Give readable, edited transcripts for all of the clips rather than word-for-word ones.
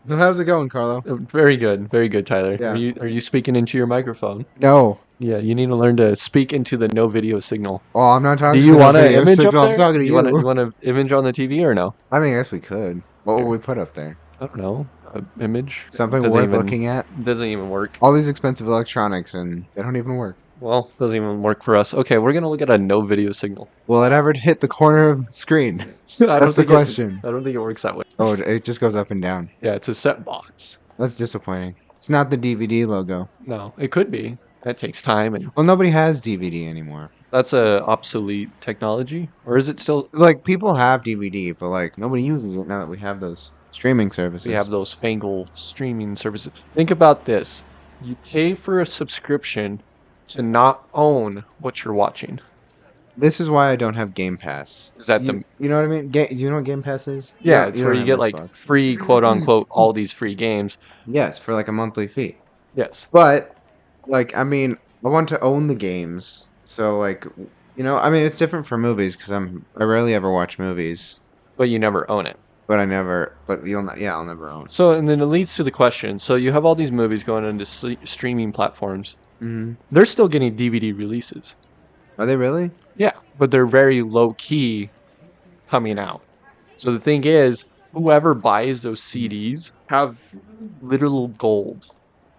So how's it going, Carlo? Very good, Tyler. Are Yeah. you speaking into your microphone? No. Yeah, you need to learn to speak into the no video signal. Oh, I'm not Do talking you to no want an video image up signal. I'm there? talking to You you. want an image on the TV or no? I mean, I guess we could. What would Here, we put up there? I don't know. An image Something worth looking at? doesn't even work. All these expensive electronics and they don't even work. Well, doesn't even work for us. Okay, we're gonna look at a no video signal. Will it ever hit the corner of the screen? I That's don't the think it question. I don't think it works that way. Oh, it just goes up and down. Yeah, it's a set box. That's disappointing. It's not the DVD logo. No, it could be. That takes time and Well, nobody has DVD anymore. that's a obsolete technology. Or is it still Like, people have DVD, but like nobody uses it now that we have those streaming we services. have those fangle streaming services. Think about this. You pay for a subscription to not own what you're watching. This is why I don't have Game Pass. Is that You know what I mean? Do you know what Game Pass is? yeah, it's You where don't you have get like Xbox. free quote unquote all these free games. Yes, for like a monthly fee. Yes. But like, I mean, I want to own the games. So like, I mean, it's different for movies because I rarely ever watch movies. But you never own it. But I never. But you'll not. Yeah, I'll never own. So and then it leads to the question. So you have all these movies going into streaming platforms. Mm-hmm. They're still getting DVD releases. Are they really? Yeah, but they're very low key coming out. So the thing is, whoever buys those CDs have literal gold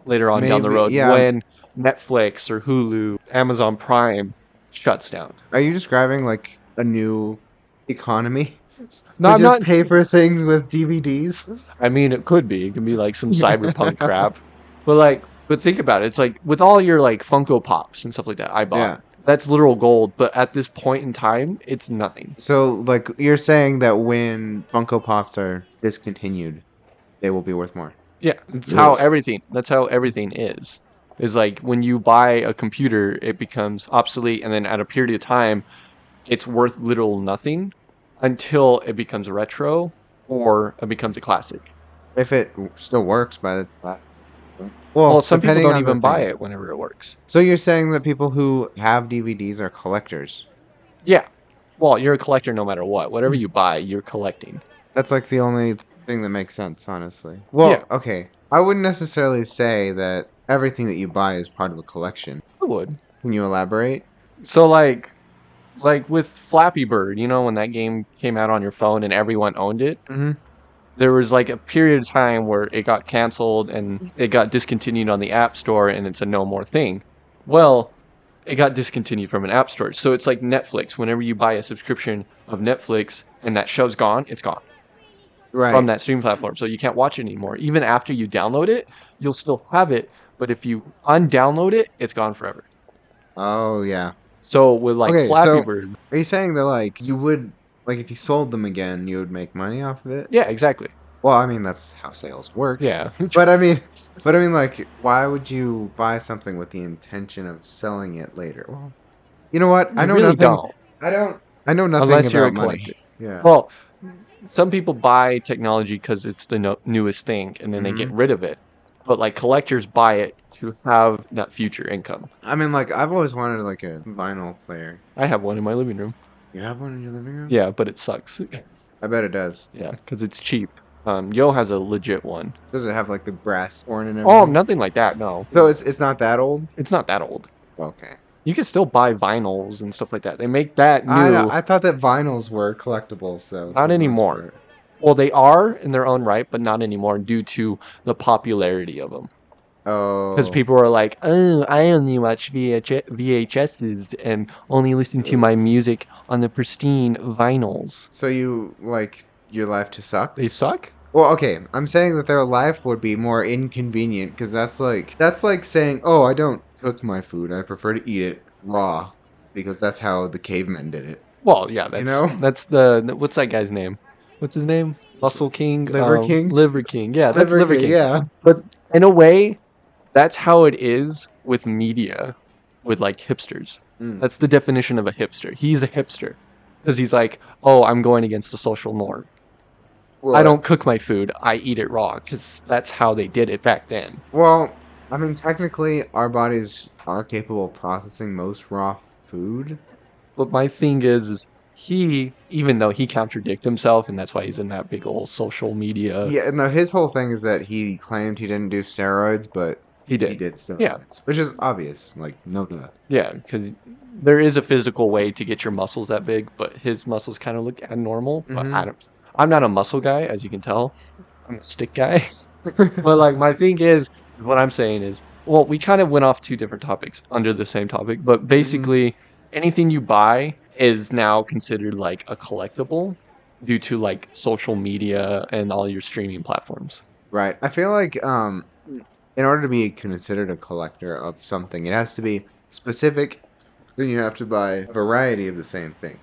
later on down the Maybe. road Yeah. when Netflix or Hulu, Amazon Prime shuts down. Are you describing like a new economy? No, We I'm just not. pay for things with DVDs. I mean, it could be. It could be like some cyberpunk crap. But think about it. It's like with all your like Funko Pops and stuff like that I bought. Yeah. That's literal gold. But at this point in time, it's nothing. So like, you're saying that when Funko Pops are discontinued, they will be worth more. Yeah, That's how everything is. Is like when you buy a computer, it becomes obsolete, and then at a period of time, it's worth literal nothing until it becomes retro or it becomes a classic. If it still works by the Well, some people depending don't on the even buy thing. it whenever it works. So you're saying that people who have DVDs are collectors? Yeah. Well, you're a collector no matter what. Whatever you buy, you're collecting. That's like the only thing that makes sense, honestly. Well, Yeah. okay. I wouldn't necessarily say that everything that you buy is part of a collection. I would. Can you elaborate? So like with Flappy Bird, you know, when that game came out on your phone and everyone owned it, Mm-hmm. there was like a period of time where it got canceled and it got discontinued on the App Store and it's a no more thing. Well, it got discontinued from an app store. So it's like Netflix. Whenever you buy a subscription of Netflix and that show's gone, it's gone Right. from that stream platform. So you can't watch it anymore. Even after you download it, you'll still have it. But if you undownload it, it's gone forever. Oh, yeah. So with like Okay, Flappy so Bird, are you saying that like you would like if you sold them again, you would make money off of it? yeah, exactly. Well, I mean that's how sales work. Yeah. But I mean, like, why would you buy something with the intention of selling it later? Well, you know what? I You know really nothing. don't. I don't. I know nothing Unless you're a about money. collector. Yeah. Well, some people buy technology because it's the newest thing and then they get rid of it. But like collectors buy it to have that future income. I mean, like, I've always wanted like a vinyl player. I have one in my living room. You have one in your living room? Yeah, but it sucks. I bet it does. Yeah, because it's cheap. Yo has a legit one. Does it have like the brass horn and Oh, everything? nothing like that. No, So it's not that old. it's not that old. Okay. You can still buy vinyls and stuff like that. They make that I new. I thought that vinyls were collectibles, so Not anymore. Well, they are in their own right, but not anymore due to the popularity of them. Oh. Because people are like, oh, I only watch VHSs and only listen to my music on the pristine vinyls. So you like your life to suck? They suck? Well, okay. I'm saying that their life would be more inconvenient because that's like saying, "Oh, I don't cook my food. I prefer to eat it raw because that's how the cavemen did it." Well, yeah, that's know? that's what's that guy's name? What's his name? Muscle King? Liver King? Liver King. Yeah, that's Liver King. Yeah. But in a way, that's how it is with media, with like hipsters. Mm. That's the definition of a hipster. He's a hipster because he's like, oh, I'm going against the social norm. Well, I don't cook my food. I eat it raw because that's how they did it back then. Well, I mean, technically, our bodies are capable of processing most raw food. But my thing is even though he contradicted himself, and that's why he's in that big old social media, Yeah, no, his whole thing is that he claimed he didn't do steroids, but he he did. did Yeah, steroids, which is obvious. Like, no duh. yeah, because there is a physical way to get your muscles that big, but his muscles kind of look abnormal. But Mm-hmm. I'm not a muscle guy, as you can tell. I'm a stick guy. But like my thing is, what I'm saying is, well, we kind of went off two different topics under the same topic, but Mm-hmm. basically anything you buy is now considered like a collectible due to like social media and all your streaming platforms. Right. I feel like in order to be considered a collector of something, it has to be specific. Then you have to buy a variety of the same thing.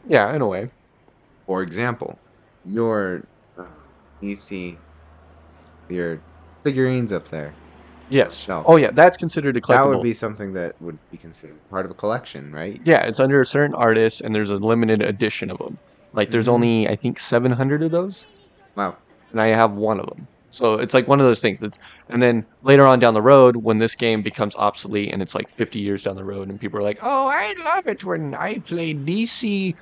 Yeah, in a way. For example, your uh, you see your figurines up there on the Yes. shelf. Oh yeah, that's considered a That would collectible. be something that would be considered part of a collection, right? Yeah, it's under a certain artist and there's a limited edition of them. Like there's Mm-hmm. only I think 700 of those. Wow. And I have one of them. So it's like one of those things. And then later on down the road, when this game becomes obsolete and it's like 50 years down the road, and people are like, "Oh, I love it when I played DC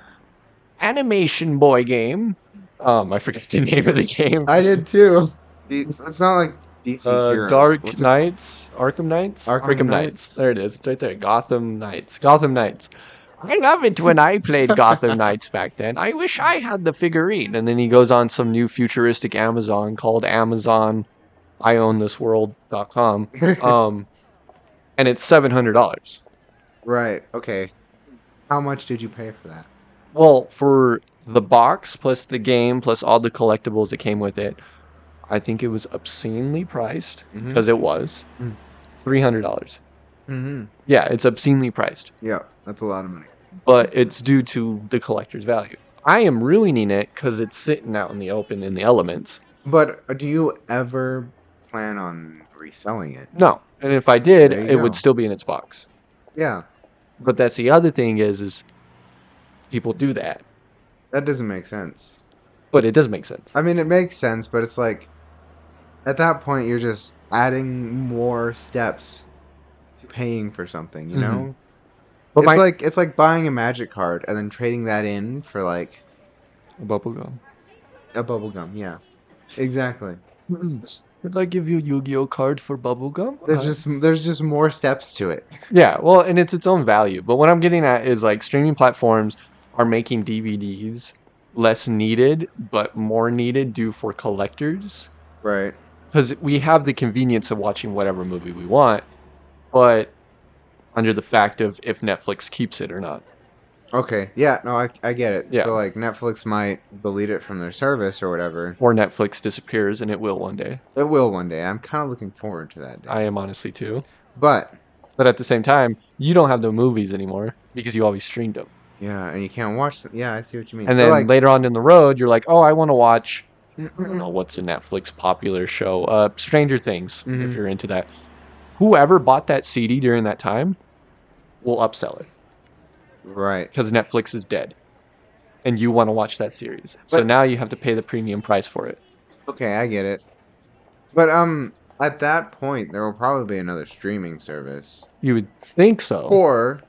Animation Boy game." I forget the name of the game. I did too. It's not like DC Heroes. Dark What's it called? Knights, Arkham Knights, Arkham Arkham Knights. Knights? There it is. It's right there. Gotham Knights. Gotham Knights. I love it when I played Gotham Knights back then. I wish I had the figurine. And then he goes on some new futuristic Amazon called Amazon iownThisWorld.com. And it's $700. Right. Okay. How much did you pay for that? Well, for the box plus the game plus all the collectibles that came with it, I think it was obscenely priced Mm-hmm. because it was $300. Mm-hmm. Yeah, it's obscenely priced, Yeah, that's a lot of money. but it's due to the collector's value. I am ruining it because it's sitting out in the open in the elements. But do you ever plan on reselling it? No, and if I did, There you it would go. still be in its box. Yeah, But that's the other thing is people do that, that doesn't make sense. but it does make sense. I mean, it makes sense, but it's like at that point you're just adding more steps to paying for something, you Mhm. know? But my It's like buying a magic card and then trading that in for like bubblegum. a bubble gum. Yeah, exactly. Would I give you Yu-Gi-Oh card for bubblegum? There's just more steps to it. Yeah, well, and it's its own value. But what I'm getting at is like streaming platforms are making DVDs less needed, but more needed due for collectors. Right. Because we have the convenience of watching whatever movie we want, but under the fact of if Netflix keeps it or not. Okay. Yeah, no, I get it. Yeah. So like Netflix might delete it from their service or whatever. Or Netflix disappears, and it will one day. It will one day. I'm kind of looking forward to that day. I am honestly too. But But at the same time, you don't have the movies anymore because you always streamed them. yeah, and you can't watch them. Yeah, I see what you mean. And So then like, later on in the road, you're like, oh, I want to watch, I don't know, what's a Netflix popular show? Stranger Things, if Mhm. you're into that. Whoever bought that CD during that time will upsell it right. because Netflix is dead. And you want to watch that series. So But now you have to pay the premium price for it. okay, I get it. But at that point, there will probably be another streaming service. You would think so. Or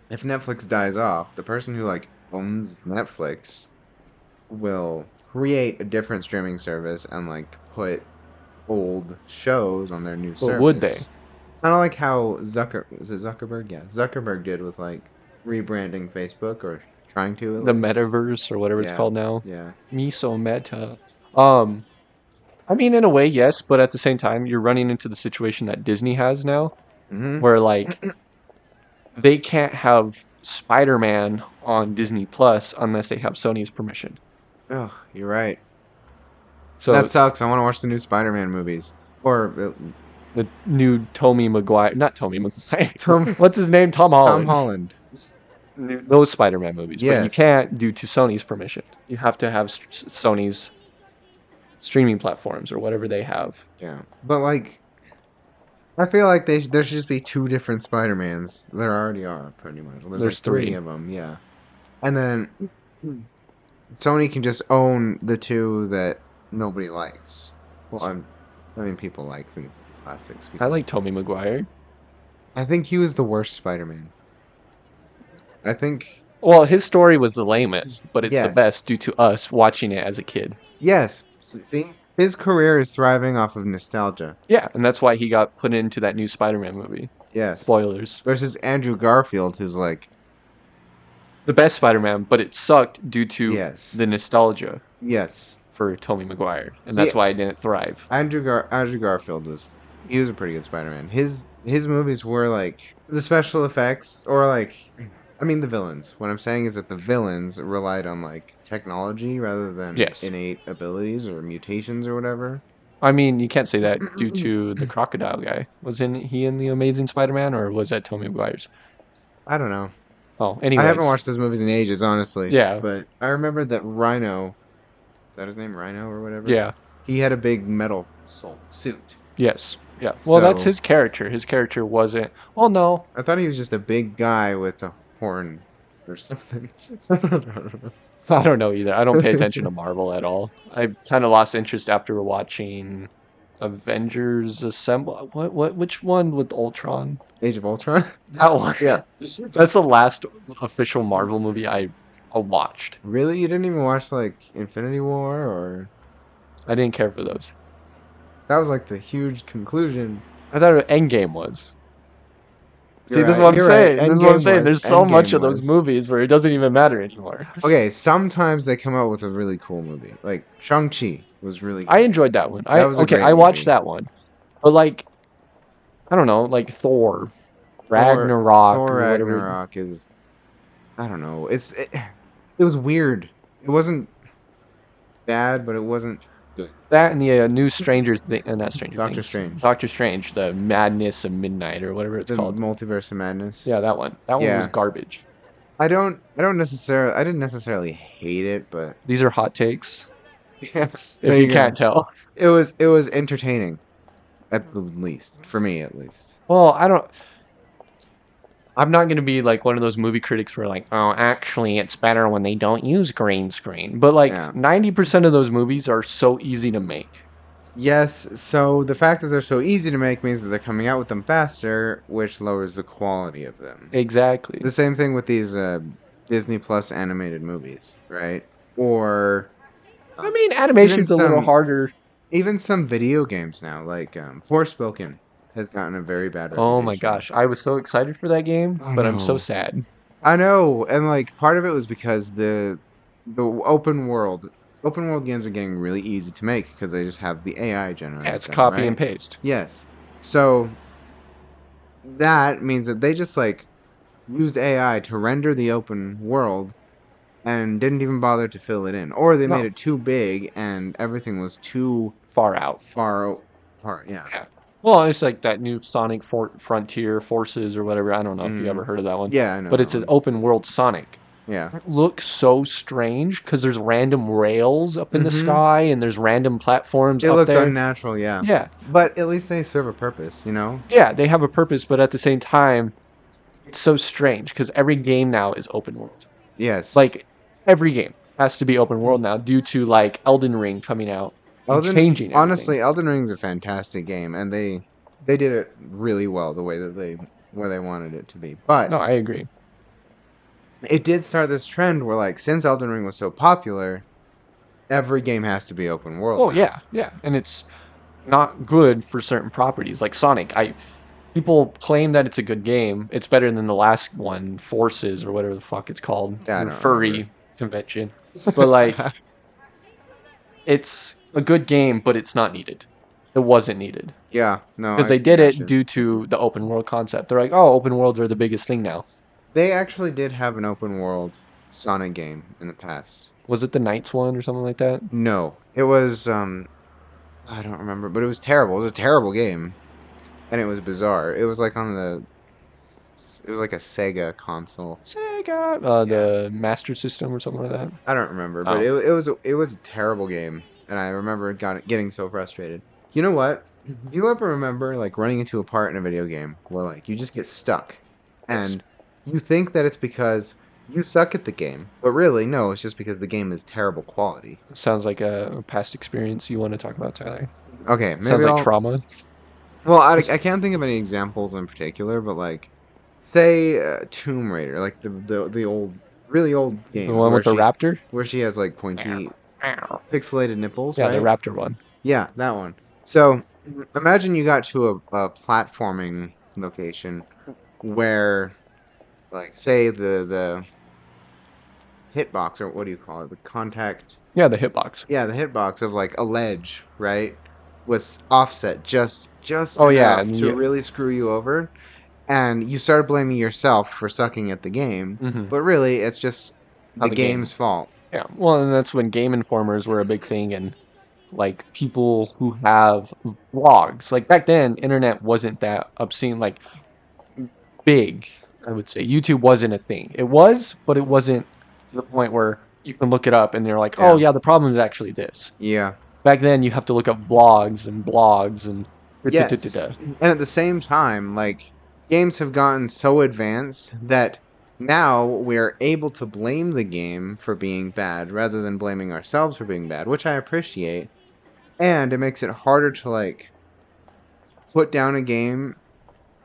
if Netflix dies off, the person who like owns Netflix will create a different streaming service and like put old shows on their new But service. would they? Kind of like how Zuckerberg? Yeah, Zuckerberg did with like rebranding Facebook or trying to at The least. metaverse or whatever it's Yeah, called now. yeah. Me so meta. Um, I mean, in a way, yes, but at the same time, you're running into the situation that Disney has now, Mm-hmm. where like they can't have Spider-Man on Disney Plus unless they have Sony's permission. Ugh, you're right. So That sucks. I want to watch the new Spider-Man movies. Or the new Tommy Maguire, not Tommy Maguire. Tom What's his name? Tom Tom Holland. Holland. Those Spider-Man movies, but you Yes. can't due to Sony's permission. You have to have Sony's streaming platforms or whatever they have. Yeah, but like, I feel like there should just be two different Spider-Mans. There already are, pretty much. There's There's like three three. of them, yeah. And then Sony can just own the two that nobody likes. Well, I mean, people like the classics. I like because Tommy Maguire. I think he was the worst Spider-Man. I think Well, his story was the lamest, but it's the Yes. best due to us watching it as a kid. Yes. See, his career is thriving off of nostalgia. Yeah, and that's why he got put into that new Spider-Man movie. Yes. Spoilers. Versus Andrew Garfield, who's like, The best Spider-Man, but it sucked due to yes. the nostalgia Yes. for Tobey Maguire, and See, that's why it didn't thrive. Andrew Garfield was a pretty good Spider-Man. His movies were like the special effects or like I mean the villains. What I'm saying is that the villains relied on like technology rather than Yes. innate abilities or mutations or whatever. I mean, you can't say that due to the crocodile guy. Wasn't he in the Amazing Spider-Man, or was that Tobey Maguire's? I don't know. Oh, I haven't anyways. watched those movies in ages, honestly. Yeah. But I remember that Rhino, is that his name, Rhino or whatever? Yeah. He had a big metal suit. Yes. Yeah. Well, that's So his character. His character wasn't. Well, no. I thought he was just a big guy with a horn or something. I don't know either. I don't pay attention to Marvel at all. I kind of lost interest after watching Avengers Assemble. Which one with Ultron? Age of Ultron? That one. Yeah. That's the last official Marvel movie I watched. Really? You didn't even watch like Infinity War or I didn't care for those. that was like the huge conclusion. I thought Endgame was. See, You're this is right. what I'm You're right. saying. This is what I'm saying. There's so much Endgame of those was. movies where it doesn't even matter anymore. Okay, sometimes they come out with a really cool movie. Like Shang-Chi was really I good. enjoyed that one. That was a great I watched movie. that one. But like, I don't know, like Thor, Thor Ragnarok Thor or whatever. Ragnarok is I don't know. It was weird. It wasn't bad, but it wasn't good. That and the new Stranger Thing, not Stranger Doctor Things, Strange. Doctor Strange, the Madness of Midnight or whatever it's The called. Multiverse of Madness. Yeah, that one. That one was Yeah. garbage. I didn't necessarily hate it, but These are hot takes, yeah, if there you you go. can't tell. It was entertaining, at the least, for me at least. Well, I'm not going to be like one of those movie critics where like, oh, actually it's better when they don't use green screen. But like Yeah. 90% of those movies are so easy to make. Yes, so the fact that they're so easy to make means that they're coming out with them faster, which lowers the quality of them. Exactly. The same thing with these Disney Plus animated movies, right? Or I mean, even animation's a little harder. some video games now, like Forspoken has gotten a very bad Oh my reputation. gosh, I was so excited for that game, I but I'm so know. sad. I know, and like part of it was because the open world games are getting really easy to make because they just have the AI Yeah, generate it's them, copy and right? paste. Yes. So that means that they just like used AI to render the open world and didn't even bother to fill it in, or they made No, it too big and everything was too far out. far apart. Yeah. Yeah. Well, it's like that new Sonic Frontier Forces or whatever. I don't know if you Mm. ever heard of that one, Yeah, I know but that it's an one. open world Sonic. Yeah. It looks so strange because there's random rails up in the Mm-hmm. sky and there's random platforms It up looks there. unnatural, yeah. Yeah, But at least they serve a purpose, you know? yeah, they have a purpose, but at the same time, it's so strange because every game now is open world. Yes. Like every game has to be open world now due to like Elden Ring coming out and changing everything. Honestly, Elden Ring's a fantastic game, and they did it really well the way that where they wanted it to be. But No, I agree. it did start this trend where like since Elden Ring was so popular, every game has to be open world Oh now. yeah, yeah, and it's not good for certain properties like Sonic. People claim that it's a good game. It's better than the last one, Forces or whatever the fuck it's called, Yeah, I the don't furry convention. But like, remember. it's a good game, but it's not needed. It wasn't needed Yeah, no, because I they did it gotcha. due to the open world concept. They're like, oh, open worlds are the biggest thing now. They actually did have an open world Sonic game in the past. Was it the Knights one or something like that? No, it was I don't remember, but it was terrible. It was a terrible game, and it was bizarre. It was like it was like a Sega console. Sega, Yeah, the Master System or something like that. I don't remember, but Oh, it was a terrible game, and I remember getting so frustrated. You know what? Do you ever remember like running into a part in a video game where like you just get stuck, yes. and you think that it's because you suck at the game, but really no, it's just because the game is terrible quality. Sounds like a past experience you want to talk about, Tyler. Okay, Sounds maybe like I'll. trauma. Well, I can't think of any examples in particular, but like, say Tomb Raider, like the old. really old The games one with the raptor? where she has like pointy pixelated nipples, Yeah, the right? raptor one. Yeah, that one. So imagine you got to a platforming location where, like, say the hitbox, or what do you call it? The contact. Yeah, the hitbox. Yeah, the hitbox of like a ledge, right? Was offset just Oh yeah, enough and to yeah, really screw you over, and you started blaming yourself for sucking at the game. hmm But really, it's just how the the game. game's fault. Yeah, well, and that's when Game Informers were a big thing, and like people who have vlogs. Like back then, internet wasn't that obscene, like big. I would say YouTube wasn't a thing. It was, but it wasn't to the point where you can look it up and they're like, oh Yeah. yeah, the problem is actually this. Yeah. Back then, you have to look up vlogs and blogs and Yes. da-da-da-da-da. And at the same time, like, games have gotten so advanced that now we're able to blame the game for being bad rather than blaming ourselves for being bad, which I appreciate. And it makes it harder to, like, put down a game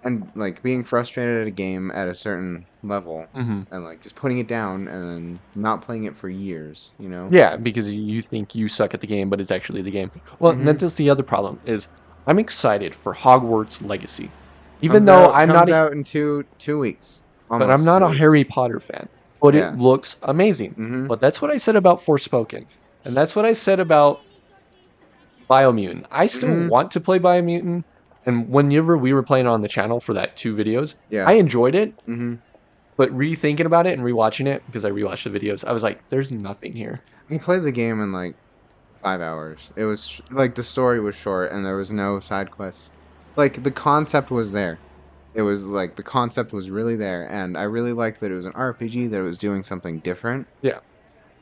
and, like, being frustrated at a game at a certain level hmm and, like, just putting it down and then not playing it for years, you know? Yeah, because you think you suck at the game, but it's actually the game. Well, and Mm-hmm. that's the other problem is I'm excited for Hogwarts Legacy, even though I'm not Comes a, out in two weeks. but I'm Almost not 2 a weeks. Harry Potter fan. But it Yeah. looks amazing. Mm-hmm. But that's what I said about Forspoken, and that's what I said about Biomutant. I still Mm-hmm. want to play Biomutant, and whenever we were playing on the channel for that 2 videos, Yeah. I enjoyed it. Mm-hmm. But rethinking about it and rewatching it because I rewatched the videos, I was like, "There's nothing here." We played the game in like 5 hours. It was like the story was short and there was no side quests. Like the concept was there. It was like the concept was really there, and I really liked that it was an RPG, that it was doing something different. Yeah,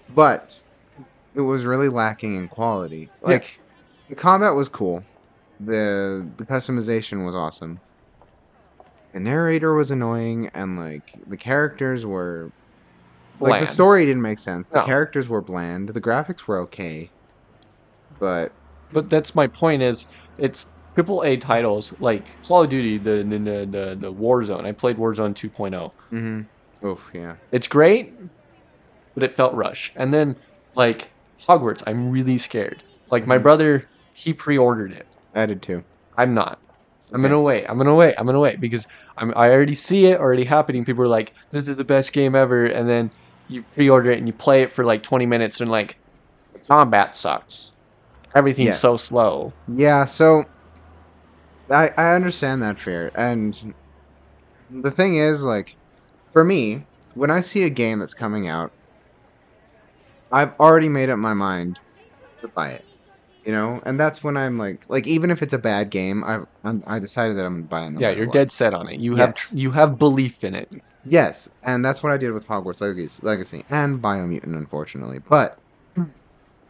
But it was really lacking in quality. yeah. Like the combat was cool. The customization was awesome. The narrator was annoying, and like the characters were like the Bland. story didn't make sense. The No, characters were bland. The graphics were okay, but but that's my point. Is it's AAA titles like Call of Duty, the Warzone. I played Warzone 2.0. oof, yeah. It's great, but it felt rushed. And then like Hogwarts, I'm really scared. Like my hmm brother, he pre-ordered it. I did too. I'm not. I'm Okay. gonna wait. I'm gonna wait. I'm gonna wait because I already see it already happening. People are like, "This is the best game ever," and then you pre-order it and you play it for like 20 minutes and like, the combat sucks. Everything's Yes. so slow. Yeah. So I understand that fear, and the thing is, like, for me, when I see a game that's coming out, I've already made up my mind to buy it. You know, and that's when I'm like even if it's a bad game, I decided that I'm gonna buy it no Yeah, matter you're what. dead set on it. Yes. You have belief in it. Yes, and that's what I did with Hogwarts Legacy and Biomutant, unfortunately. But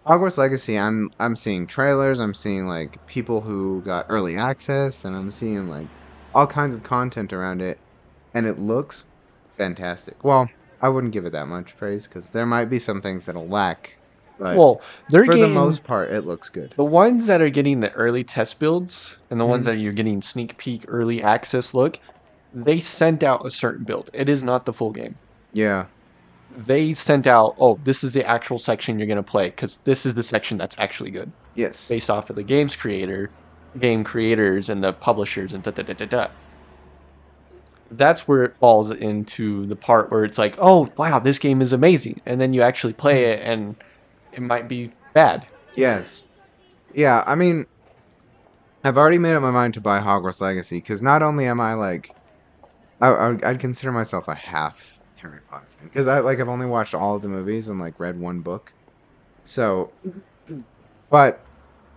Hogwarts Legacy, I'm seeing trailers, I'm seeing like people who got early access, and I'm seeing like all kinds of content around it, and it looks fantastic. Well, I wouldn't give it that much praise because there might be some things that'll lack, but Well, they're for the getting most part, it looks good. the ones that are getting the early test builds and the ones hmm that you're getting sneak peek early access look. They sent out a certain build. It is not the full game. Yeah. They sent out, oh, this is the actual section you're going to play because this is the section that's actually good Yes. based off of the game creators and the publishers and da da da da da. That's where it falls into the part where it's like, oh, wow, this game is amazing. And then you actually play it and it might be bad. Yes. Yeah. I mean, I've already made up my mind to buy Hogwarts Legacy because not only am I like I'd consider myself a half Harry Potter fan because I've only watched all of the movies and like read one book. So, but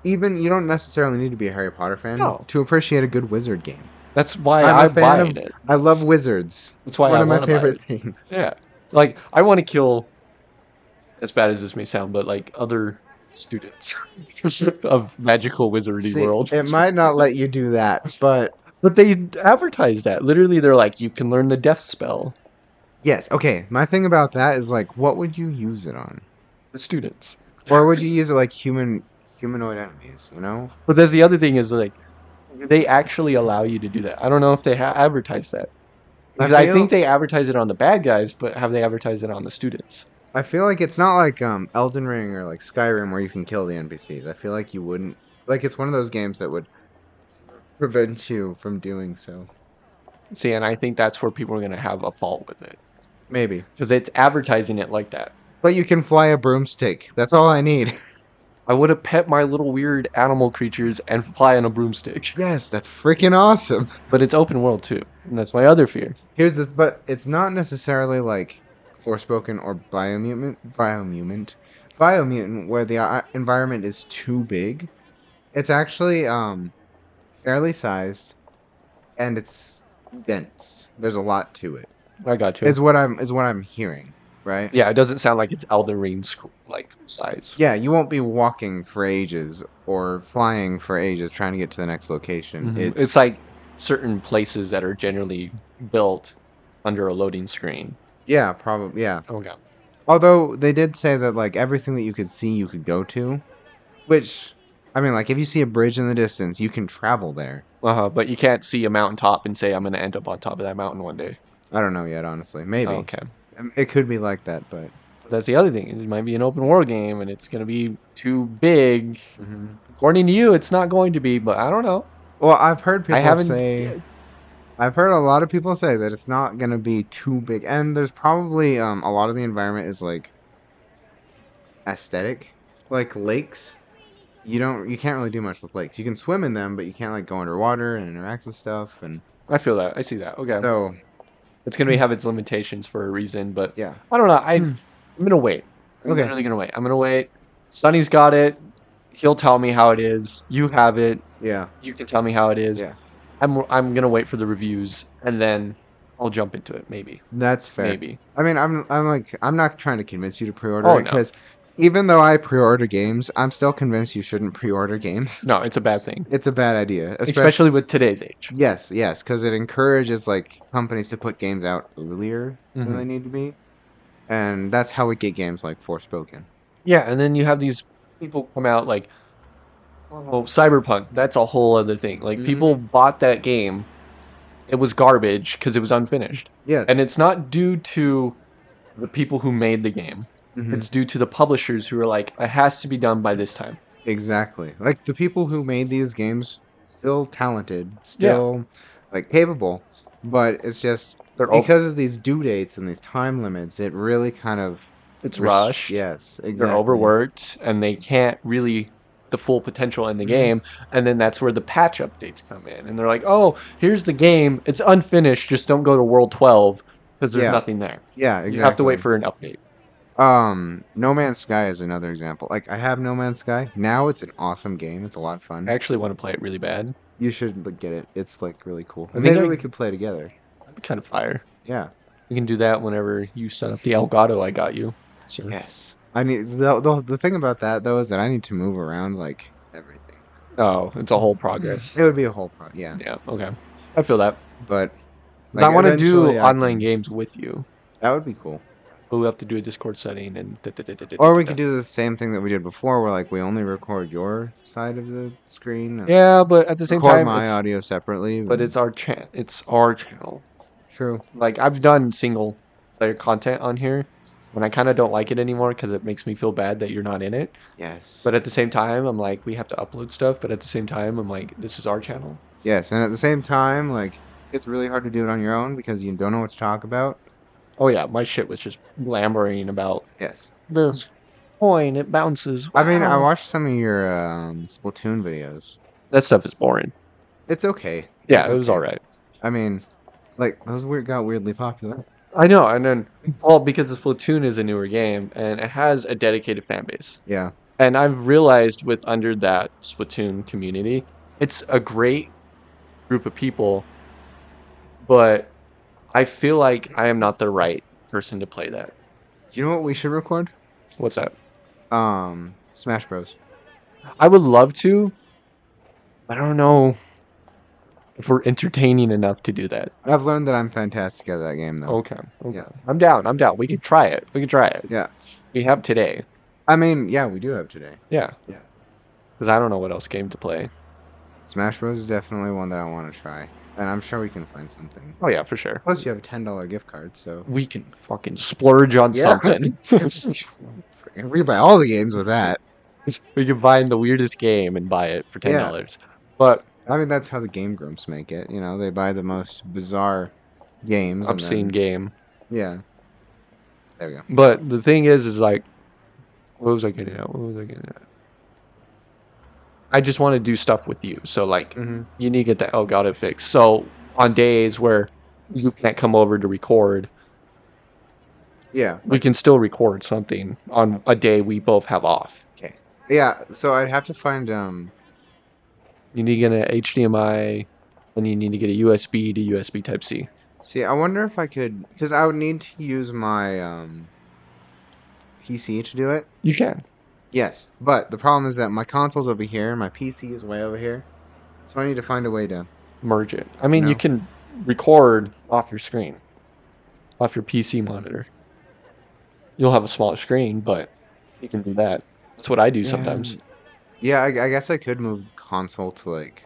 even you don't necessarily need to be a Harry Potter fan No. to appreciate a good wizard game. That's why I'm I a fan buy of it. I love wizards. That's It's why one I of my want to buy it. favorite things. Yeah. Like, I want to kill, as bad as this may sound, but like other students of magical wizardy See, world. it might not let you do that, but But they advertise that. Literally, they're like, you can learn the death spell. yes, okay. My thing about that is like, what would you use it on? The students. Or would you use it like humanoid enemies? You know? But that's the other thing is like, they actually allow you to do that. I don't know if they advertise that. I Because I think feel they advertise it on the bad guys, but have they advertised it on the students? I feel like it's not like Elden Ring or like Skyrim where you can kill the NPCs. I feel like you wouldn't like it's one of those games that would prevent you from doing so. See, and I think that's where people are going to have a fault with it Maybe. because it's advertising it like that. But you can fly a broomstick. That's all I need. I would have pet my little weird animal creatures and fly on a broomstick. Yes, that's freaking awesome. But it's open world too, and that's my other fear. But it's not necessarily like Forspoken or Biomutant, where the environment is too big. It's actually fairly sized and it's dense. There's a lot to it. I got you. Is what I'm hearing, right? Yeah, it doesn't sound like it's Elden Ring like size. Yeah, you won't be walking for ages or flying for ages trying to get to the next location. It's like certain places that are generally built under a loading screen. Yeah, probably yeah. Okay. Although they did say that like everything that you could see you could go to, which I mean like if you see a bridge in the distance, you can travel there. But you can't see a mountaintop and say I'm gonna end up on top of that mountain one day. I don't know yet, honestly. Maybe. Okay. It could be like that, but That's the other thing. It might be an open world game and it's gonna be too big. Mhm. According to you, it's not going to be, but I don't know. Well, I've heard I people haven't. say I've heard a lot of people say that it's not gonna be too big, and there's probably a lot of the environment is like aesthetic, like lakes. You can't really do much with lakes. You can swim in them, but you can't like go underwater and interact with stuff, and I feel that. I see that. Okay. so It's gonna have its limitations for a reason, but yeah. I don't know. I'm gonna wait. I'm Okay. literally gonna wait. I'm gonna wait. Sonny's got it. He'll tell me how it is. You have it. Yeah. You can tell me how it is. Yeah. I'm gonna wait for the reviews and then I'll jump into it. Maybe. That's fair. Maybe. I mean, I'm not trying to convince you to pre-order Oh it no. because even though I pre-order games, I'm still convinced you shouldn't pre-order games. No, it's a bad thing. It's a bad idea, Especially with today's age. yes, because it encourages like companies to put games out earlier than they need to be, and that's how we get games like Forspoken. Yeah, and then you have these people come out like, oh, Cyberpunk. That's a whole other thing. Like people bought that game. It was garbage because it was unfinished. Yes, And it's not due to the people who made the game. Mhm. It's due to the publishers who are like, it has to be done by this time. exactly. Like the people who made these games, still talented, still like capable, but it's just They're because of these due dates and these time limits, it really kind of It's rushed. Yes, exactly. They're overworked and they can't really the full potential in the game. And then that's where the patch updates come in. And they're like, oh, here's the game. It's unfinished. Just don't go to World 12 because there's Yeah. nothing there. Yeah, exactly. You have to wait for an update. No Man's Sky is another example. Like I have No Man's Sky. Now it's an awesome game. It's a lot of fun. I actually want to play it really bad. You should like, get it. It's like really cool. I think Maybe I- we could play together. That'd be kind of fire. Yeah. We can do that whenever you set up the Elgato I got you. So, Yes. I need the thing about that though is that I need to move around like everything. oh, it's a whole progress. It would be a whole pro. Yeah. Yeah, okay. I feel that. But 'Cause I want to do eventually I online can- games with you. That would be cool. But we have to do a Discord setting and Or we could do the same thing that we did before, where like we only record your side of the screen. And Yeah, but at the same record time, my it's, audio separately. but it's our channel. true. Like I've done single player content on here, and I kind of don't like it anymore because it makes me feel bad that you're not in it. Yes. But at the same time, I'm like, we have to upload stuff. But at the same time, I'm like, this is our channel. Yes, and at the same time, like it's really hard to do it on your own because you don't know what to talk about. Oh yeah, my shit was just blambering about Yes. this coin. It bounces. I mean, I Wow. watched some of your Splatoon videos. That stuff is boring. It's okay. Yeah, It's it was okay. all right. I mean, like those got weirdly popular. I know, and then well, because the Splatoon is a newer game and it has a dedicated fan base. Yeah. And I've realized with under that Splatoon community, it's a great group of people, but I feel like I am not the right person to play that. You know what we should record? What's that? Smash Bros. I would love to. I don't know if we're entertaining enough to do that. I've learned that I'm fantastic at that game, though. Okay. Yeah. I'm down. I'm down. We can try it. We can try it. Yeah. We have today. I mean, yeah, we do have today. Yeah. Yeah. Because I don't know what else game to play. Smash Bros is definitely one that I want to try, and I'm sure we can find something. Oh yeah, for sure. Plus, you have a $10 gift card, so We can fucking splurge on yeah, something. we buy all the games with that. We can find the weirdest game and buy it for Yeah, $10. But I mean that's how the Game Grumps make it. You know, they buy the most bizarre games, and obscene then game. yeah, there we go. But the thing is like, what was I getting at? What was I getting at? I just want to do stuff with you. So like, Hmm. you need to get the Elgato fixed. So on days where you can't come over to record, Yeah, we like can still record something on a day we both have off. okay, yeah. So I'd have to find You need to get an HDMI, and you need to get a USB to USB Type C. See, I wonder if I could, because I would need to use my PC to do it. You can Yes, but the problem is that my console's over here and my PC is way over here. So I need to find a way to, merge it. I you mean, you know, can record off your screen, off your PC monitor. You'll have a smaller screen, but you can do that. That's what I do sometimes. and yeah, I guess I could move the console to like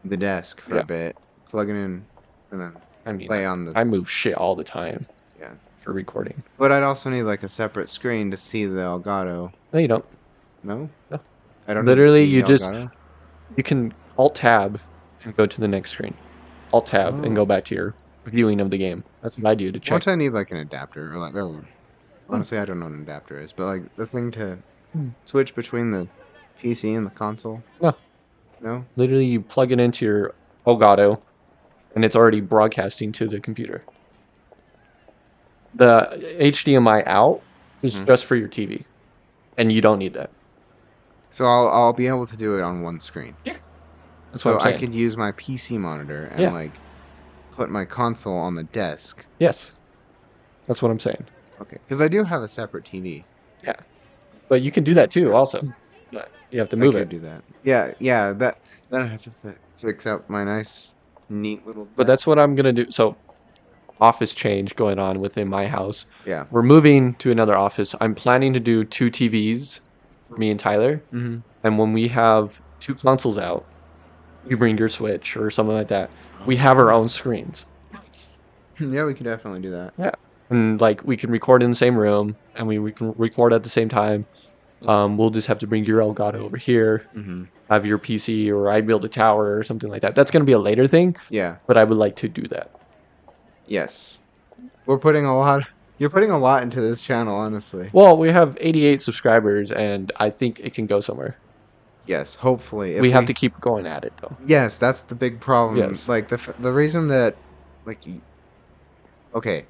the desk for a Yeah. bit, plug it in, and then I mean, play on the, I move shit all the time yeah. for recording. But I'd also need like a separate screen to see the Elgato. No, you don't. No? No. I don't need to Literally, see the you just Elgato? you can Alt Tab and go to the next screen. Alt Tab and go Oh. back to your viewing of the game. That's what I do to check. Won't I need like an adapter or like, oh, honestly, I don't know what an adapter is, but like the thing to Hmm. switch between the PC and the console? No. No? Literally, you plug it into your Elgato, and it's already broadcasting to the computer. The HDMI out is Mhm. just for your TV, and you don't need that. So I'll be able to do it on one screen. That's what So I'm I saying. could use my PC monitor and Yeah. like put my console on the desk. Yes, that's what I'm saying. Okay, because I do have a separate TV. Yeah, but you can do that too. Also, but you have to I move could it. do that. Yeah, yeah. Then I have to fix up my nice, neat little But that's desk. what I'm gonna do. So, office change going on within my house. Yeah. We're moving to another office. I'm planning to do 2 TVs for me and Tyler. Mm-hmm. And when we have 2 consoles out, you bring your Switch or something like that. We have our own screens. Yeah, we could definitely do that. Yeah. And like we can record in the same room and we can record at the same time. We'll just have to bring your Elgato over here, Mm-hmm. have your PC, or I build a tower or something like that. That's going to be a later thing, Yeah. but I would like to do that. Yes. We're putting a lot. You're putting a lot into this channel, honestly. Well, we have 88 subscribers and I think it can go somewhere. Yes. Hopefully, if We have to keep going at it though. Yes, that's the big problem. Yes. Like the reason that, like, okay,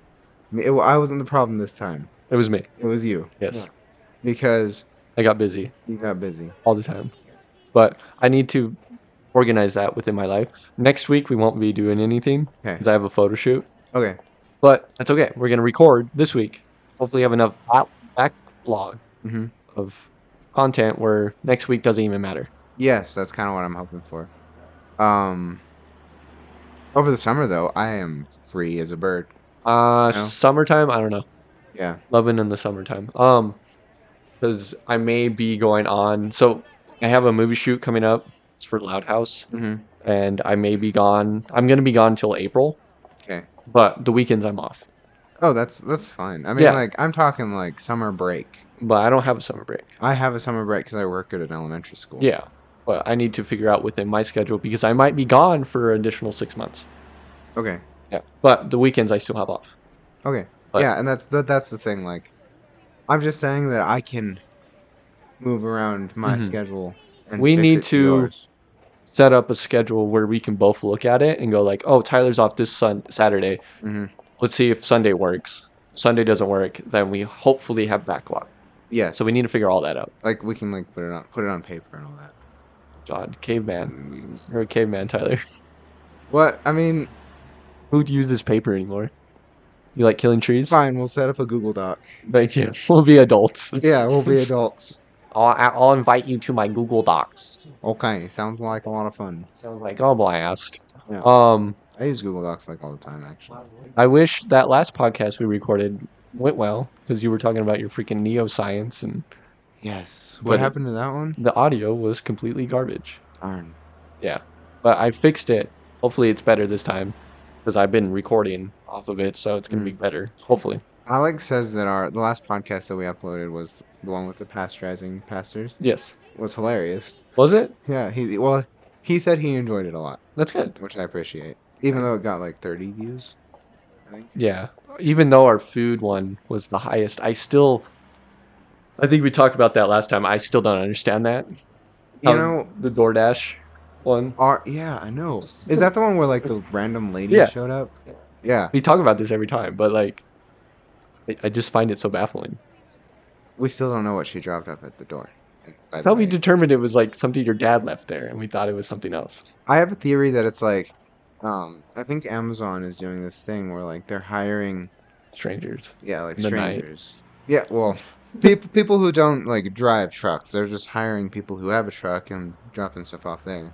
I wasn't the problem this time. It was me. It was you. Yes. Because I got busy you got busy. all the time. But I need to organize that within my life. Next week we won't be doing anything Okay. because I have a photo shoot. Okay. But that's okay. We're gonna record this week. Hopefully, have enough backlog Mm-hmm. of content where next week doesn't even matter. Yes, that's kind of what I'm hoping for. Um, over the summer though, I am free as a bird. No? Summertime. I don't know. Yeah. Loving in the summertime. Because I may be going on. So I have a movie shoot coming up. It's for Loud House, Mm-hmm. and I may be gone. I'm gonna be gone till April, Okay. but the weekends I'm off. Oh, that's fine. I mean, Yeah. like, I'm talking like summer break. But I don't have a summer break. I have a summer break because I work at an elementary school. Yeah, but I need to figure out within my schedule because I might be gone for an additional 6 months. Okay. Yeah, but the weekends I still have off. Okay. But- Yeah, and that's the thing. Like, I'm just saying that I can move around my Mhm. schedule and We fix need it to yours. set up a schedule where we can both look at it and go like, oh, Tyler's off this Saturday. Mm-hmm. Let's see if Sunday works. Sunday doesn't work, then we hopefully have backlog. Yes. So we need to figure all that out. like we can like put it on paper and all that. God, caveman. You're a caveman, Tyler. What? I mean, Who uses paper anymore? You like killing trees? fine. We'll set up a Google Doc. Thank you. We'll be adults. Yeah, we'll be adults. I'll invite you to my Google Docs. Okay, sounds like a lot of fun. Sounds like oh blast. Yeah. I use Google Docs like all the time, actually. I wish that last podcast we recorded went well because you were talking about your freaking neuroscience and Yes. But What it- happened to that one? the audio was completely garbage. Darn. Yeah, but I fixed it. Hopefully, it's better this time because I've been recording off of it, so it's gonna be Mm. better. Hopefully, Alex says that the last podcast that we uploaded was the one with the pasteurizing pastors. yes. Was hilarious. Was it? Yeah, he said he enjoyed it a lot, That's good. which I appreciate. Even I, though it got like 30 views, I think. yeah. Even though our food one was the highest, I think we talked about that last time. I still don't understand that. You How know, the DoorDash one. yeah, I know. Is that the one where like the random lady Yeah, showed up? Yeah, we talk about this every time, but like, I just find it so baffling. we still don't know what she dropped off at the door. And I by the thought we way, determined it was like something your dad left there, and we thought it was something else. I have a theory that it's like, I think Amazon is doing this thing where like they're hiring, Strangers yeah, like in the night. strangers. Yeah, well, people who don't like drive trucks, they're just hiring people who have a truck and dropping stuff off there.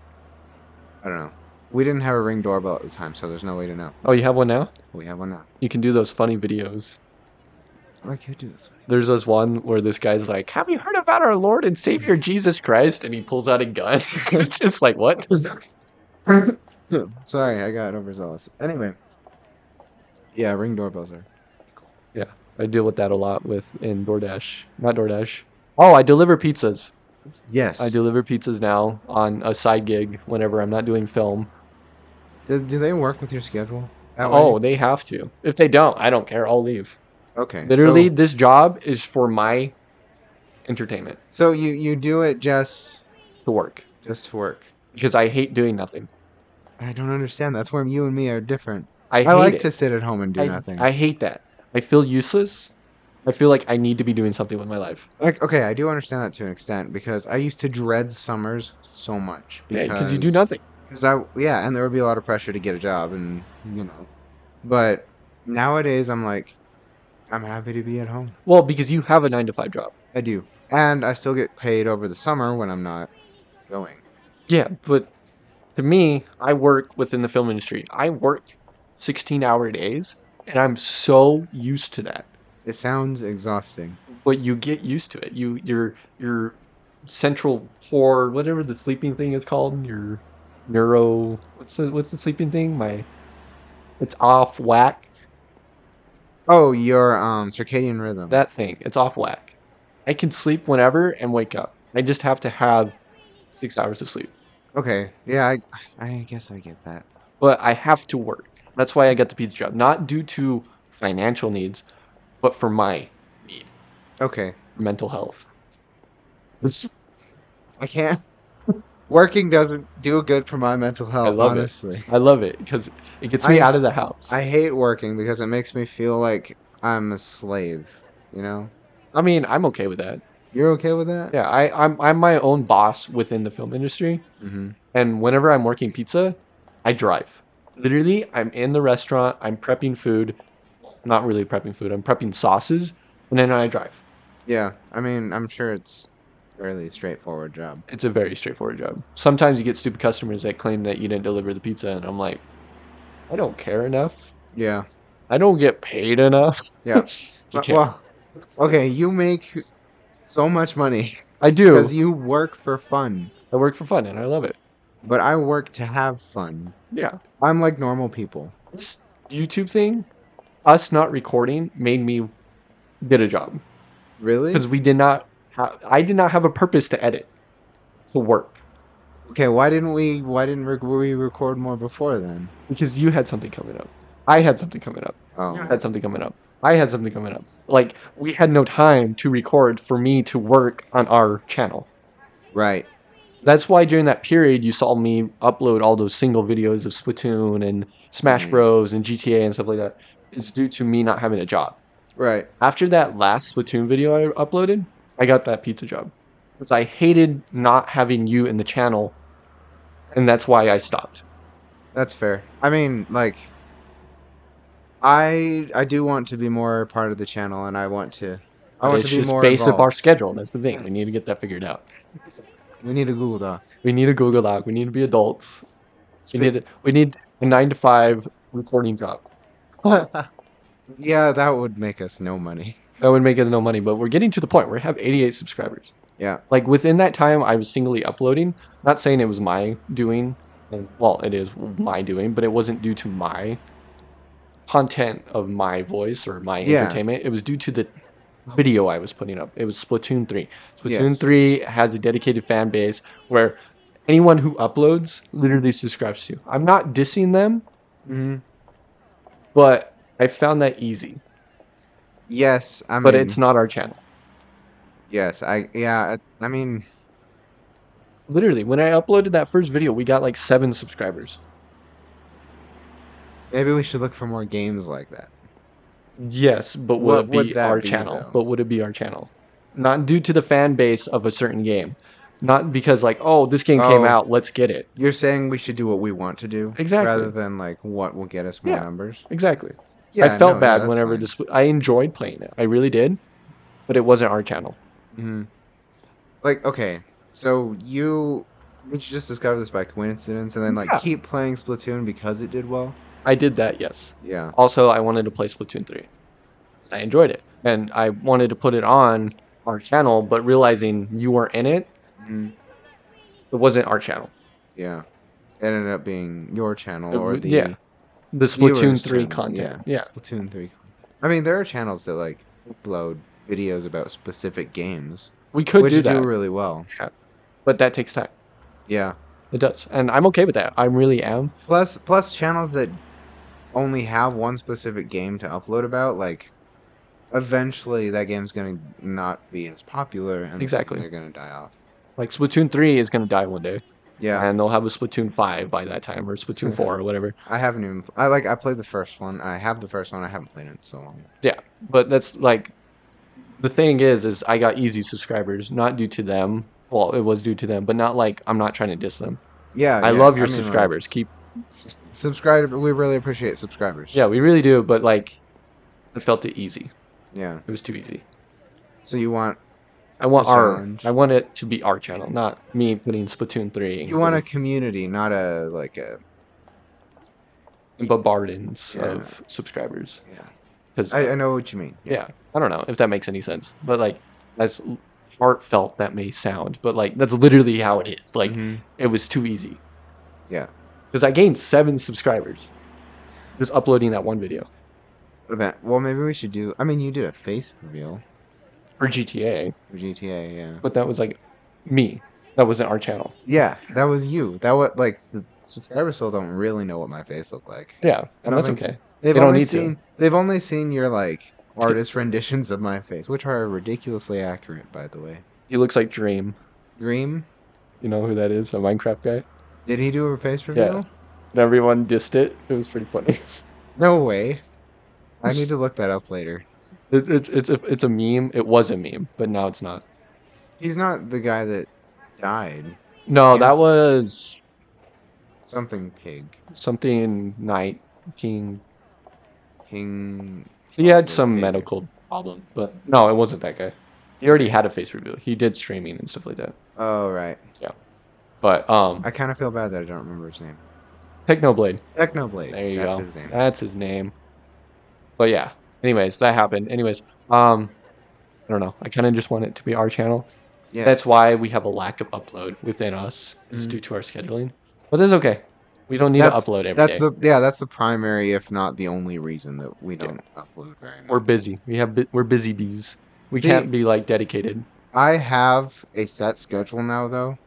I don't know. We didn't have a Ring doorbell at the time, so there's no way to know. Oh, you have one now? We have one now. You can do those funny videos. I like you do this one. There's this one where this guy's like, "Have you heard about our Lord and Savior Jesus Christ?" And he pulls out a gun. It's just like, what? Sorry, I got overzealous. Anyway, yeah, Ring doorbells are cool. Yeah, I deal with that a lot with in DoorDash. Not DoorDash. Oh, I deliver pizzas. I Yes. deliver pizzas now on a side gig whenever I'm not doing film. Do they work with your schedule that way? Oh, they have to. If they don't, I don't care. I'll leave. Okay, Literally, this job is for my entertainment so you do it to work just to work. because I hate doing nothing. I don't understand. That's where you and me are different. I I hate like it. to sit at home and do nothing. I hate that. I feel useless. I feel like I need to be doing something with my life. Like, okay, I do understand that to an extent because I used to dread summers so much Yeah, because you do nothing. yeah, and there would be a lot of pressure to get a job and but nowadays I'm like I'm happy to be at home. Well, because you have a 9 to 5 job. I do. And I still get paid over the summer when I'm not going. Yeah, but to me, I work within the film industry. I work 16-hour days, and I'm so used to that. It sounds exhausting. But you get used to it. Your central core, whatever the sleeping thing is called, your neuro. What's the sleeping thing? It's off whack. Oh, your circadian rhythm. That thing. It's off whack. I can sleep whenever and wake up. I just have to have 6 hours of sleep. Okay. Yeah, I guess I get that. But I have to work. That's why I got the pizza job. Not due to financial needs, but for my need, Okay. mental health. I can't. Working doesn't do good for my mental I health, love it. honestly. I love it because it gets me I out of the house. I hate working because it makes me feel like I'm a slave, you know? I mean, I'm okay with that. You're okay with that? Yeah, I'm my own boss within the film industry, Mm-hmm. and whenever I'm working pizza, I drive. Literally, I'm in the restaurant, I'm prepping food, not really prepping food, I'm prepping sauces, and then I drive. Yeah. I mean, I'm sure it's a fairly straightforward job. It's a very straightforward job. Sometimes you get stupid customers that claim that you didn't deliver the pizza, and I'm like, I don't care enough. Yeah. I don't get paid enough Yeah. to care. Well, okay, you make so much money I because do. you work for fun, I work for fun, and I love it. but I work to have fun. Yeah. I'm like normal people. This YouTube thing, us not recording, made me get a job Really? because I did not have a purpose to edit, to work, Okay, why didn't we record more before then? because you had something coming up. I had something coming up. You Oh, had something coming up. I had something coming up. Like, we had no time to record for me to work on our channel. right. That's why during that period you saw me upload all those single videos of Splatoon and Smash Mhm. Bros and GTA and stuff like that. It's due to me not having a job. Right. After that last Splatoon video I uploaded, I got that pizza job. Because I hated not having you in the channel, and that's why I stopped. That's fair. I mean, like I do want to be more part of the channel and I want to It's be just more based of our involved. schedule. That's the thing. We need to get that figured out. We need a Google Doc. We need a Google Doc. We need to be adults. Spe- We need a 9 to 5 recording job. Yeah, that would make us no money. That would make us no money, but we're getting to the point where we have 88 subscribers. Yeah. Like within that time, I was singly uploading. Not saying it was my doing. And, well, it is my doing, but it wasn't due to my content of my voice or my Yeah. entertainment. It was due to the video I was putting up. It was Splatoon 3. Splatoon Yes. 3 has a dedicated fan base where anyone who uploads literally subscribes to. I'm not dissing them, Hmm. but I found that easy. Yes. I But it's mean, not our channel. yes. Yeah. I mean, Literally, when I uploaded that first video, we got like 7 subscribers. maybe we should look for more games like that. Yes, but will What it would be our that be, channel? though? But would it be our channel? Not due to the fan base of a certain game. Not because like, oh, this game came Oh, out, let's get it. you're saying we should do what we want to do rather Exactly. than like what will get us more Yeah, numbers? exactly. I Yeah, felt no, yeah, bad that's whenever fine. this. I enjoyed playing it. I really did, but it wasn't our channel. Hmm. Like, okay, so did you just discover this by coincidence and then like Yeah, keep playing Splatoon because it did well? I did that. Yes. Yeah. Also, I wanted to play Splatoon 3. I enjoyed it, and I wanted to put it on our channel, but realizing you were in it, Hmm. it wasn't our channel. Yeah. It ended up being your channel or Yeah, the the viewers' Splatoon 3 channel. Yeah. content. Yeah, Splatoon 3. I mean, there are channels that like upload videos about specific games, we could which do do that. really well. Yeah, but that takes time. Yeah. It does, and I'm okay with that. I really am. Plus channels that only have one specific game to upload about, like eventually that game's gonna not be as popular and Exactly. they're gonna die off. Like Splatoon 3 is gonna die one day, Yeah. and they'll have a Splatoon 5 by that time, or Splatoon 4 or whatever. I haven't even I played the first one. I have the first one. I haven't played it in so long. Yeah, but that's like the thing is I got easy subscribers, not due to them. Well, it was due to them, but not like I'm not trying to diss them. Yeah, I yeah. love I your mean, like subscribers. Keep, subscribe. We really appreciate subscribers. yeah, we really do. But like, I felt it easy. Yeah. It was too easy. So you want I a want I challenge? want it to be our channel, not me putting Splatoon 3 You and want a getting community, not a like a bombardings yeah, of subscribers. yeah. Because I know what you mean. Yeah. yeah, I don't know if that makes any sense, but like as heartfelt that may sound, but like that's literally how it is. Like Mm-hmm. it was too easy Yeah. because I gained 7 subscribers just uploading that one video Well, maybe we should do. I mean, you did a face reveal for GTA, for GTA. Yeah. but that was like me. That wasn't our channel. Yeah, that was you. That was like the subscribers still don't really know what my face looked like. Yeah, I and don't that's think okay. They don't need to. they've only seen your like artist renditions of my face, which are ridiculously accurate, by the way. He looks like Dream. Dream, You know who that is? The Minecraft guy. did he do a face Yeah, reveal? and everyone dissed it. It was pretty funny. No way. I need to look that up later. It's a meme. It was a meme, but now it's not. He's not the guy that died. No, that Cancer. was Something pig. something Night King. King. He had Chocolate some pig. medical problem, but no, it wasn't that guy. He already had a face reveal. He did streaming and stuff like that. Oh right. Yeah, but I kind of feel bad that I don't remember his name. Technoblade. Technoblade. There you That's go. his name. That's his name. But yeah. Anyways, that happened. Anyways, I don't know. I kind of just want it to be our channel. Yeah. That's why we have a lack of upload within us. It's Mhm. due to our scheduling. But that's okay. We don't need to That's upload every day. that's the primary, if not the only reason that we don't upload very much. We're busy. We're busy bees. We See, can't be like dedicated, I have a set schedule now though.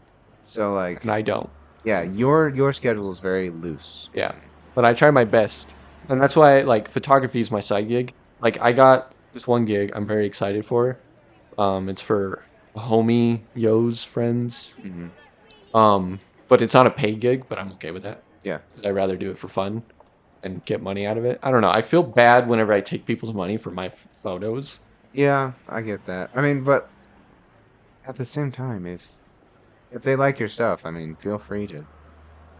So like and I don't. yeah, your schedule is very loose. Yeah. But I try my best. And that's why like photography is my side gig. Like I got this one gig I'm very excited for. It's for a homie Yo's friends. Hmm. But it's not a paid gig, but I'm okay with that. Yeah. Because I'd rather do it for fun and get money out of it. I don't know. I feel bad whenever I take people's money for my photos. Yeah, I get that. I mean, but at the same time, if they like your stuff, I mean, feel free to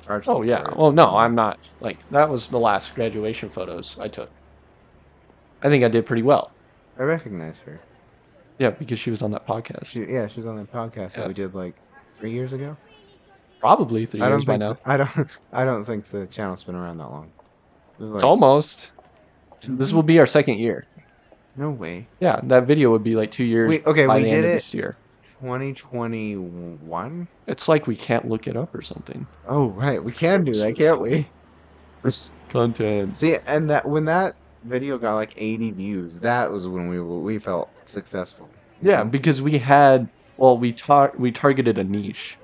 charge them Oh yeah. for it. Well, no, I'm not. Like that was the last graduation photos I took. I think I did pretty well. I recognize her. Yeah, because she was on that podcast. She was on that podcast that Yeah. we did like 3 years ago. Probably 3 I years don't by think now. I don't think the channel's been around that long. It was It's like, almost. This will be our second year. no way. Yeah, that video would be like 2 years Okay, by we the end did of it. this year. 2021. It's like we can't look it up or something. Oh, right. We can do that, can't we? Content. See, and that when that video got like 80 views, that was when we felt successful, you Yeah, know? because we targeted a niche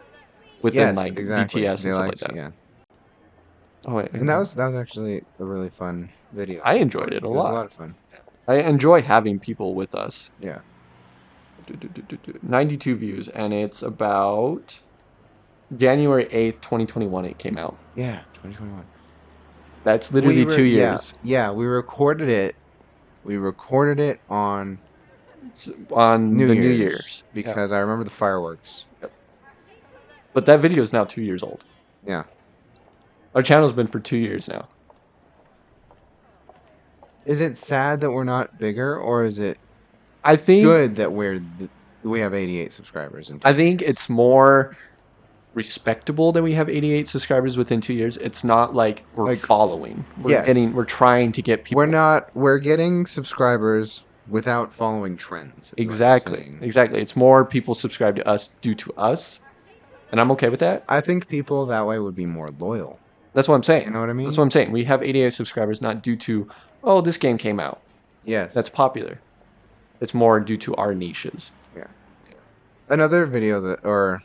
within Yes, like exactly. BTS They and stuff like liked, that. yeah. Oh wait, And that was actually a really fun video I to enjoyed record. it a It was a lot. lot of fun. I enjoy having people with us. Yeah. 92 views, and it's about January 8th, 2021 it came out. Yeah, 2021. That's literally two Yeah, years. yeah, we recorded it. We recorded it on On New the New Year's Year's. Yeah. because I remember the fireworks. But that video is now 2 years old. Yeah. Our channel's been for 2 years now. Is it sad that we're not bigger, or is it I think good that we have 88 subscribers in I 2 think years? it's more respectable that we have 88 subscribers within 2 years. It's not like we're Like, following. yes, We're trying to get people. we're getting subscribers without following trends, is what you're Exactly. saying. Exactly. It's more people subscribe to us due to us, and I'm okay with that. I think people that way would be more loyal. That's what I'm You saying. know what I That's mean? what I'm saying. We have 88 subscribers not due to, oh, this game came out. Yes. That's popular. It's more due to our niches. Yeah. Another video or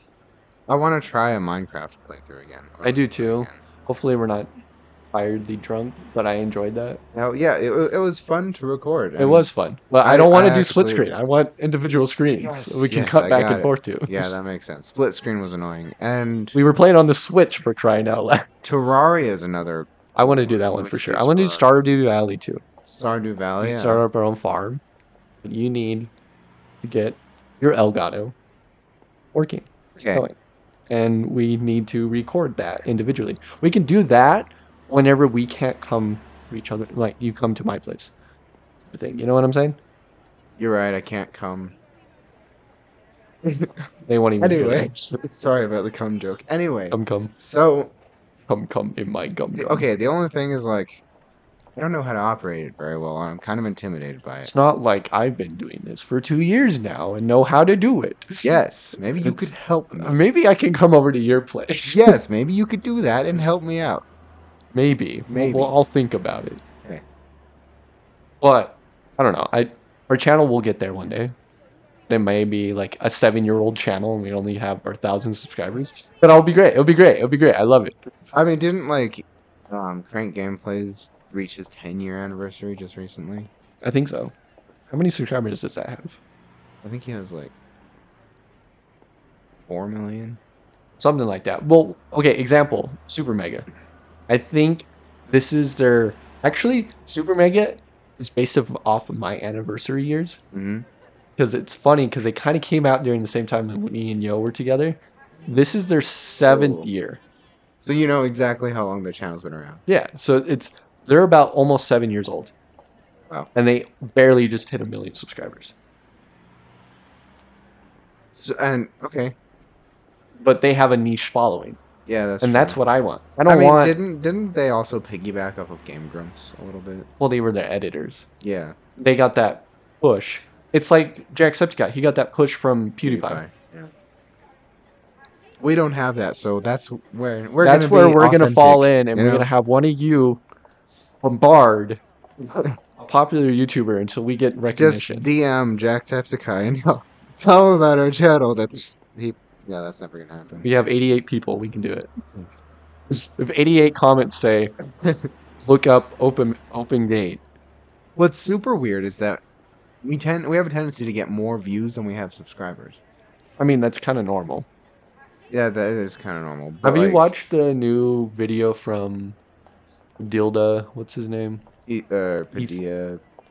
I want to try a Minecraft playthrough again. I do too. Hopefully we're not tiredly drunk, but I enjoyed that. Oh yeah, it was fun to record. It was fun. But I don't want to do split actually screen. I want individual screens so we can yes, cut I back got and it. forth to. Yeah, that makes sense. Split screen was annoying, and We were playing on the Switch for crying out loud. Terraria is another. I want to do that one for sure. I want to do Stardew Valley too. Stardew Valley. We Yeah. start up our own farm. But you need to get your Elgato working. Okay. Going. And we need to record that individually. We can do that whenever we can't come to each other. Like you come to my place. Thing. You know what I'm saying? You're right. I can't come. They won't even hear Anyway, that. sorry about the cum joke. Anyway, Come. so Come in my gum. okay, the only thing is like I don't know how to operate it very well. I'm kind of intimidated by it. It's not like I've been doing this for 2 years now and know how to do it. Yes, maybe you could help me. Maybe I can come over to your place. Yes, maybe you could do that and help me out. Maybe. Maybe. Well, I'll think about it. Okay. But I don't know. Our channel will get there one day. There may be like a 7-year-old channel and we only have our 1,000 subscribers. But it'll be great. It'll be great. It'll be great. I love it. I mean, didn't like Crank Gameplays reach his 10-year anniversary just recently? I think so. How many subscribers does that have? I think he has like 4 million. Something like that. Well, okay, example, Super Mega. I think this is their... Actually, Super Mega is based off of my anniversary years. Mm-hmm. Because it's funny, because they kind of came out during the same time that me and Yo were together. This is their 7th year. So you know exactly how long their channel's been around. Yeah, so they're about almost 7 years old. Wow. And they barely just hit 1 million subscribers. So, and okay. But they have a niche following. Yeah, that's And true. that's what I want. I don't want... Didn't they also piggyback off of Game Grumps a little bit? Well, they were their editors. Yeah. They got that push. It's like Jacksepticeye. He got that push from PewDiePie. Yeah. We don't have that, so that's where That's gonna where be we're gonna fall in, and you we're know? gonna have one of you bombard a popular YouTuber until we get Just recognition. DM Jacksepticeye and tell him about our channel. Yeah, that's never gonna happen. We have 88 people. We can do it. If 88 comments say, "Look up OpenGate," What's super weird is that we have a tendency to get more views than we have subscribers. I mean that's kind of normal. Yeah, that is kind of normal. Have But you watched the new video from Dilda? What's his name? Padilla,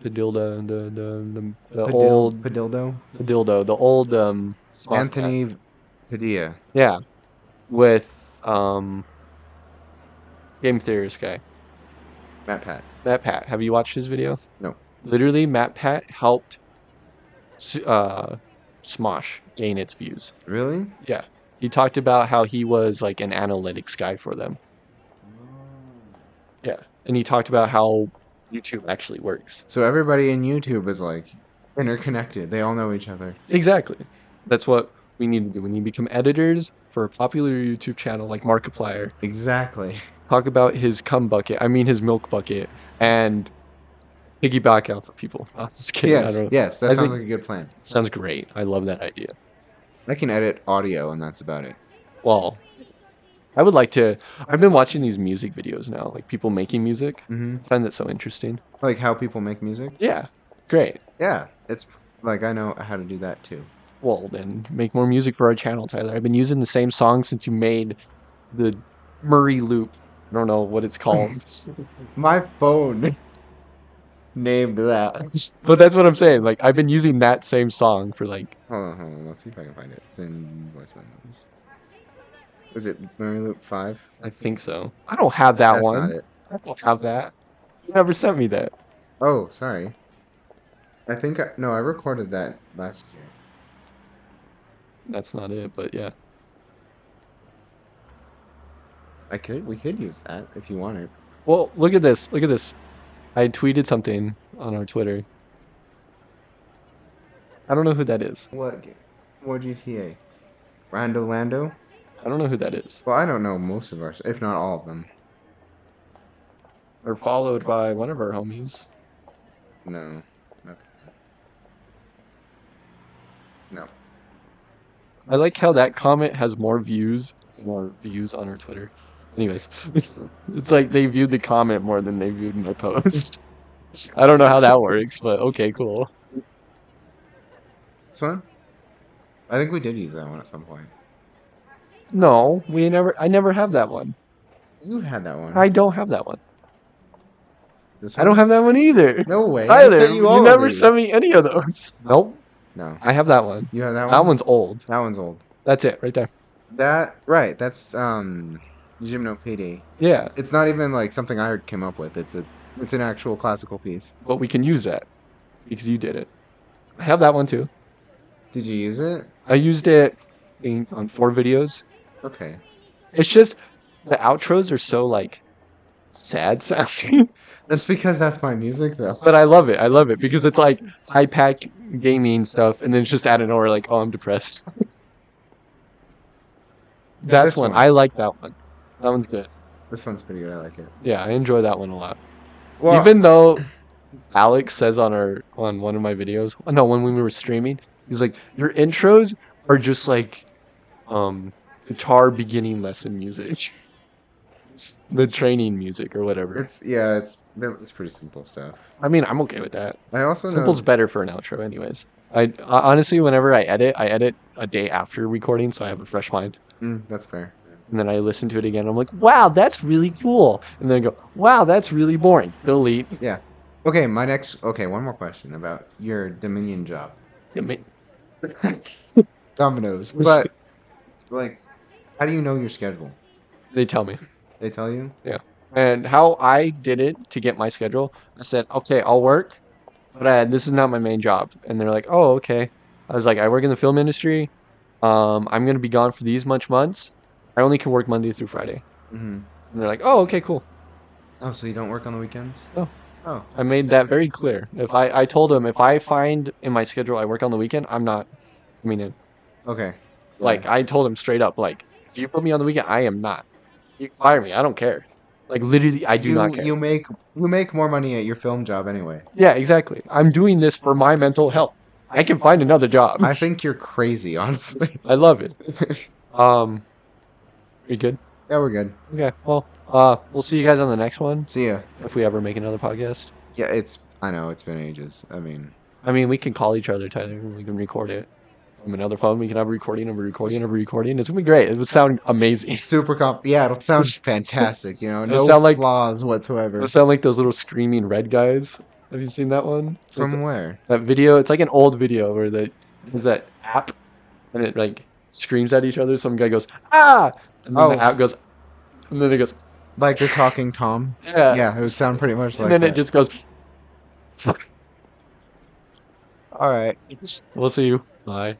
The Dilda, the old Padildo, the dildo, the old smart Anthony guy. Padilla. Yeah, with game theorist guy. Matt Pat. Matt Pat. Have you watched his video? No. Literally, Matt Pat helped Smosh gain its views. Really? Yeah. He talked about how he was like an analytics guy for them. Yeah. And he talked about how YouTube actually works. So everybody in YouTube is like interconnected. They all know each other. Exactly. That's what we need to do. We need to become editors for a popular YouTube channel like Markiplier. Exactly. Talk about his cum bucket. I mean his milk bucket, and piggyback off of people. I'm just kidding. I Yes, don't. yes, that I sounds think like a good plan. it sounds great. I love that idea. I can edit audio, and that's about it. Well, I would like to. I've been watching these music videos now, like people making music. Hmm. I find that so interesting. Like how people make music. Yeah, great. Yeah, it's like I know how to do that too. Well, then make more music for our channel, Tyler. I've been using the same song since you made the Murray loop. I don't know what it's called. My phone named that. But that's what I'm saying. Like I've been using that same song for like Hold on. Let's see if I can find it. It's in voice memos. Was it Memory Loop 5? I think so. I don't have that That's not one. it. I don't have that. You never sent me that. Oh, sorry. I think no, I recorded that last year. That's not it, but yeah. We could use that if you want it. Well, look at this. Look at this. I tweeted something on our Twitter. I don't know who that is. What game? What GTA? Rando Lando? I don't know who that is. Well, I don't know most of ours, if not all of them. Or followed by one of our homies. No. Not no. I like how that comment has more views on our Twitter. Anyways, it's like they viewed the comment more than they viewed my post. I don't know how that works, but okay, cool. This one? I think we did use that one at some point. No, I never have that one. You had that one. I don't have that one. This I don't one? have that one either. No way. I Tyler, sent you all you of never these. sent me any of those. Nope. No. I have that one. You have that one? That one's old. That one's old. That's it, right there. Right, that's Gymno PD. Yeah, It's not even like something I came up with. It's an actual classical piece. but we can use that because you did it. I have that one too. Did you use it? I used it on 4 videos. Okay. It's just the outros are so like sad sounding, That's because that's my music though. but I love it. I love it because it's like high pack gaming stuff, and then it's just out of nowhere like, oh, I'm depressed. That's This one. one. I like that one. That one's good. This one's pretty good. I like it. Yeah, I enjoy that one a lot. Well, Even though Alex says on one of my videos, no, when we were streaming, he's like, your intros are just like guitar beginning lesson music. The training music or whatever. it's pretty simple stuff. I mean, I'm okay with that. I also Simple's know. better for an outro anyways. I honestly, whenever I edit a day after recording, so I have a fresh mind. That's fair. And then I listen to it again. I'm like, wow, that's really cool. And then I go, wow, that's really boring. Delete. Yeah. Okay, one more question about your Dominion job. Yeah, Domino's. But like, how do you know your schedule? they tell me. They tell you? Yeah. And how I did it to get my schedule, I said, okay, I'll work, but this is not my main job. And they're like, oh, okay. I was like, I work in the film industry. I'm going to be gone for these much months. I only can work Monday through Friday. Mm-hmm. And they're like, oh, okay, cool. Oh, so you don't work on the weekends? No. Oh. I made that very clear. If I told them if I find in my schedule I work on the weekend, I'm not coming in. Okay. Like, I told him straight up, like, if you put me on the weekend, I am not. You can fire me. I don't care. Like, literally, I do not care. You make more money at your film job anyway. Yeah, exactly. I'm doing this for my mental health. I can find another job. I think you're crazy, honestly. I love it. You good? Yeah, we're good. Okay, well, we'll see you guys on the next one, See ya. if we ever make another podcast. Yeah, I know, it's been ages. I mean, We can call each other, Tyler, and we can record it. From another phone, we can have a recording of a recording of a recording. It's gonna be great. It would sound amazing. yeah, it'll sound fantastic, you know, It'll no sound like- flaws whatsoever. It'll sound like those little screaming red guys. Have you seen that one? From where? That video, it's like an old video where there's that app and it like screams at each other. Some guy goes, ah! And then the app goes, and then it goes, Like the talking Tom? yeah. Yeah, it would sound pretty much like And then that. it just goes, Alright. we'll see you. Bye.